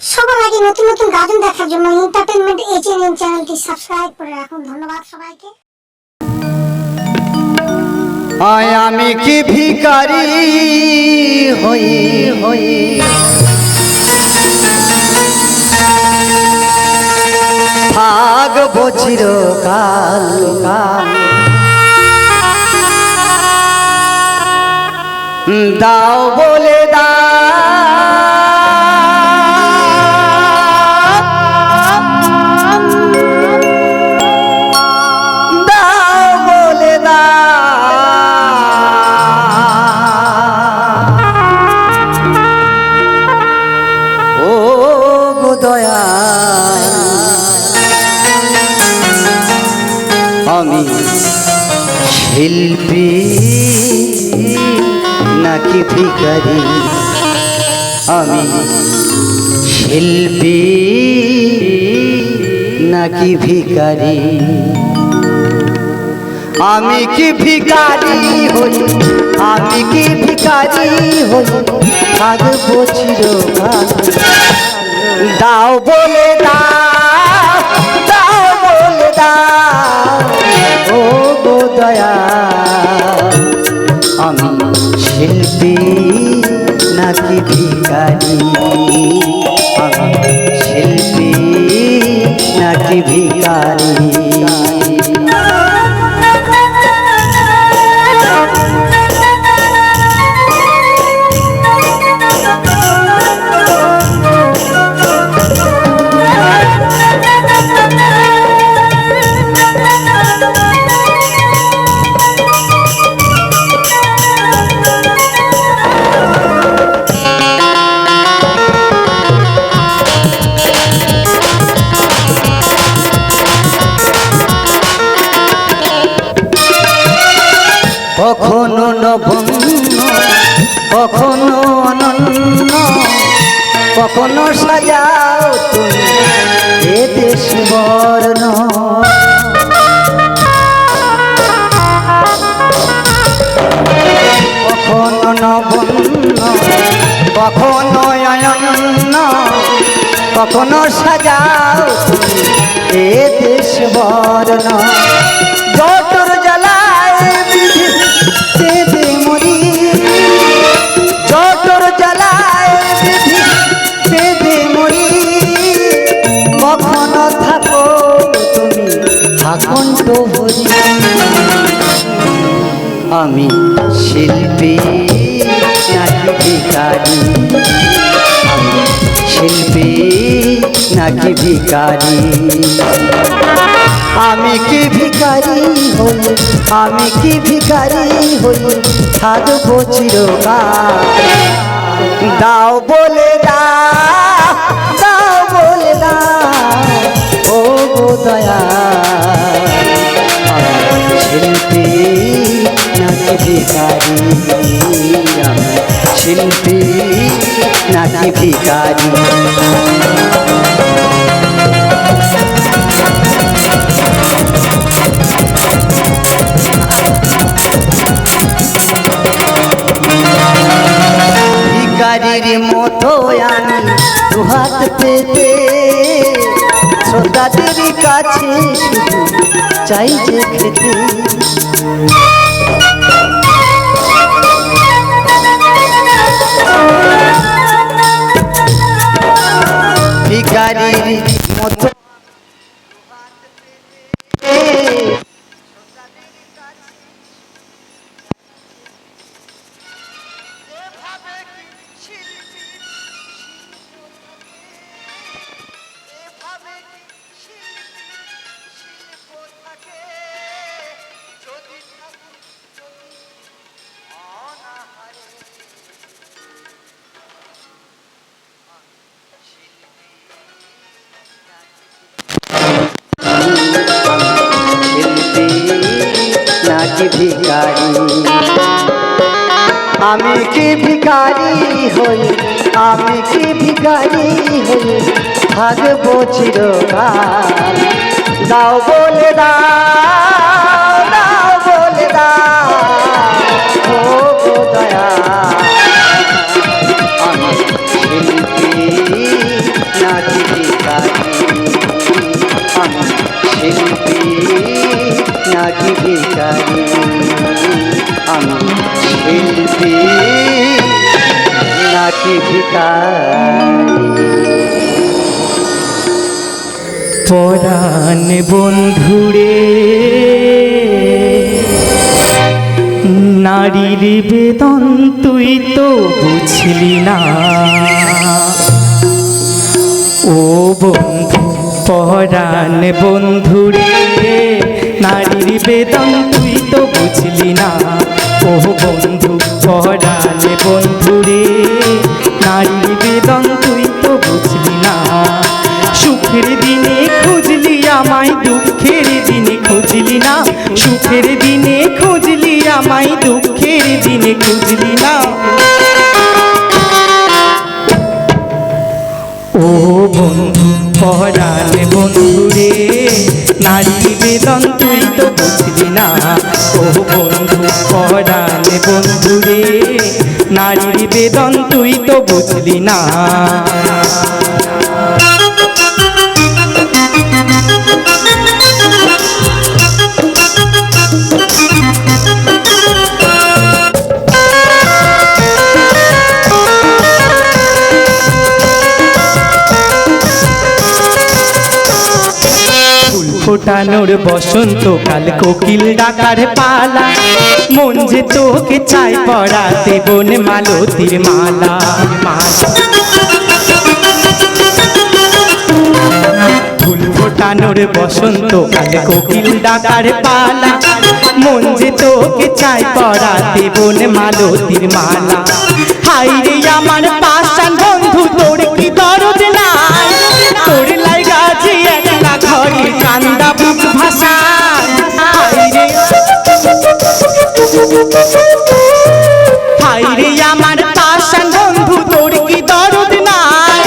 সবার আগে নতুন নতুন গান দেখার জন্য এন্টারটেইনমেন্ট এজেএন চ্যানেলটি সাবস্ক্রাইব করে রাখুন। ধন্যবাদ সবাইকে। আয় আমি কি ভিখারি হই হই থাকবো চিরকাল কাল, দাও বলে আমি শিল্পী নাকি ভিখারি, আমি শিল্পী নাকি ভিখারি, আমি কি ভিখারি হই, আমি কি ভিখারি হই থাকবো চিরকাল, দাও বলে দাও বলে দাও ও গো দয়া, আমি শিল্পী নাকি ভিখারি, আমি শিল্পী নাকি ভিখারি। কখনো নবন্য কখনো অনন্য, কখনো সাজাও তুমি এ দেশ বর্ণ, কখনো নবন্য কখনো অনন্য, কখনো সাজাও তুমি এ দেশ বর্ণ, যতর জ্বালায় বিধি বেঁধে মরি, যতর জ্বালায় বিধি বেঁধে মরি, কখনো থাকো তুমি আকণ্ঠ ভরি, আমি শিল্পী নাকি ভিখারি, আমি শিল্পী নাকি ভিখারি, আমি কি ভিখারি হই, আমি কি ভিখারি হই থাকবো চিরকাল, দাও বলে দাও বলে দাও ও গো দয়া, আমি শিল্পী নাকি ভিখারি, আমি শিল্পী নাকি ভিখারি। ভিখারির মতো আমি দুহাত পেতে শ্রোতাদের কাছে শুধু চাই যে খেতে, ভিখারির মতো নাকি ভিখারি, আমি কি ভিখারি হই, আমি কি ভিখারি হই থাকবো চিরকাল, দাও বলে দাও বলে দাও ও গো দয়া, আমি শিল্পী ভিখারি পরাণ বন্ধুরে নারীর বেদন তুই তো বুঝলি না ও বন্ধু পরাণ বন্ধুরে নারীর বেদন তুই তো বুঝলি না ও বন্ধু পরাণ বন্ধুরে নারীর বেদন তুই তো বুঝলি না সুখের দিনে খুঁজলি আমায় দুঃখের দিনে খুঁজলি না সুখের দিনে খুঁজলি আমায় দুঃখের দিনে খুঁজলি না ও বন্ধু পরাণ বন্ধুরে নারীর বেদন তুই তো বুঝলি না ও বন্ধু পরাণ বন্ধুরে নারীর বেদন তুই তো বুঝলি না ফোটানোর বসন্তকাল কোকিল ডাকার পালা মন যে তোকে চাই পড়াতে বন মালতীর মালা ফুল ফোটানোর বসন্তকাল কোকিল ডাকার পালা মন যে তোকে চাই পড়াতে বন মালতীর মালা হাই রে আমার পাষাণ বন্ধু তোর কি দরদ নাই তোর লাইগা যে একলা ঘরে কান্দা বুক ভাষা হাই রে আমার পাষাণ বন্ধু তোর কি দরদ নাই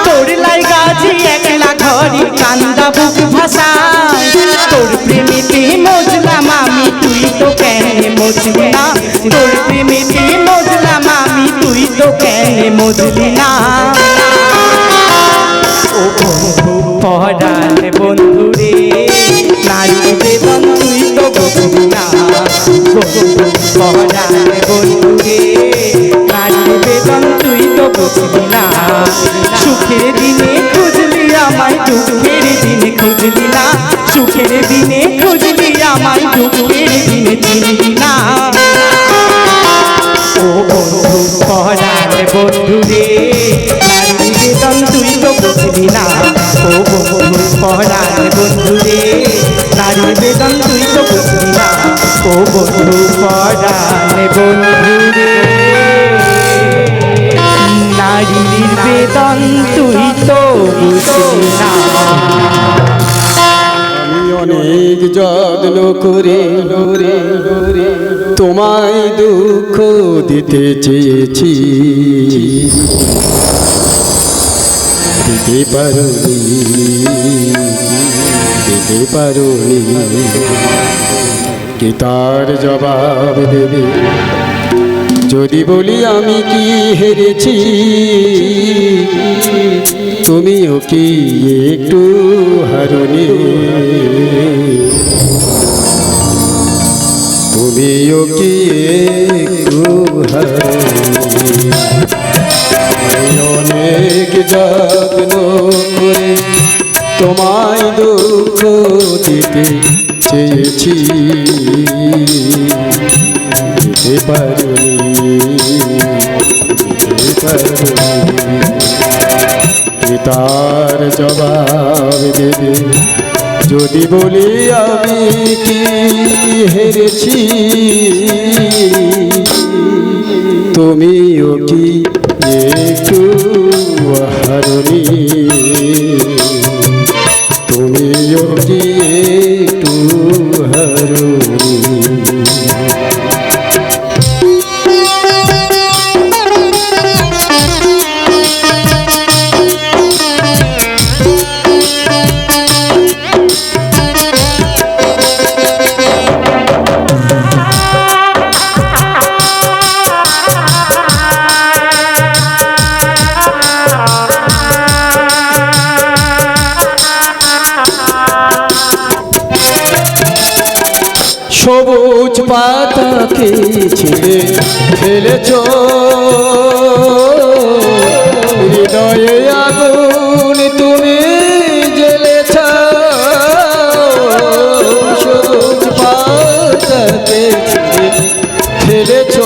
তোর লাইগা যে একলা ঘরে কান্দা বুক ভাষা তোর প্রেমেতে মজলাম আমি তুই তো কেন মজলি না তোর প্রেমেতে মজলাম আমি তুই তো কেন মজলি না ও বন্ধু পরাণ বন্ধুরে নারীর বেদন তুই তো বুঝলি না বন্ধু পরাণ বন্ধুরে নারীর বেদন তুই তো বুঝলি না সুখের দিনে খুঁজলি আমায় দুঃখের দিনে খুঁজলি না সুখের দিনে খুঁজলি আমায় দুঃখের দিনে চিনলি না ও বন্ধু পরাণ বন্ধুরে নারীর বেদন তুই তো বুঝলি না ও বন্ধু পরাণ বন্ধুরে নারীর বেদন তুই তো বুঝলি না ও বন্ধু পরাণ বন্ধুরে নারীর বেদন তুই তো বুঝলি না অনেক যত্ন করে তোমায় দুঃখ দিতে চেয়েছি দিতে পারোনি কি তার জবাব দেবে যদি বলি আমি কি হেরেছি তুমিও কি একটু হারনি তুমিও কি একটু হারনি অনেক যত্ন করে তোমায় দুঃখ দিতে চেয়েছি দিতে পারোনি কি তার জবাব দেবে যদি বলি আমি কি হেরেছি তুমিও কি একটু হারনি তুমিও কি একটু হারনি সবুজ পাতাকে ছিঁড়ে ফেলেছ আগুন তুমি জ্বেলেছ সবুজ পাতাতে ফেলেছ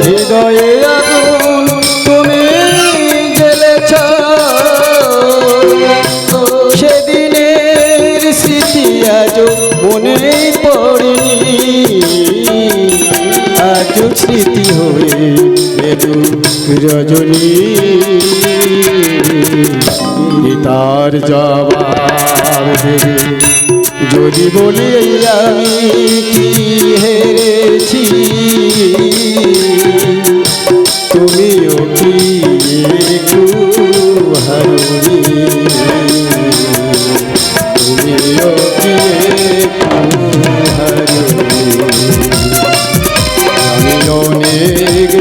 হৃদয়ে আগুন তুমি জ্বেলেছ সেদিনের স্মৃতি আজ মনে পড়েনি আজ স্মৃতি হয়ে এলো রজনী তার জবাব দেবে যদি বলি আমি কি হেরেছি তুমিও কি একটু হারুনি তুমিও কি একটু হারুনি আমি অনেক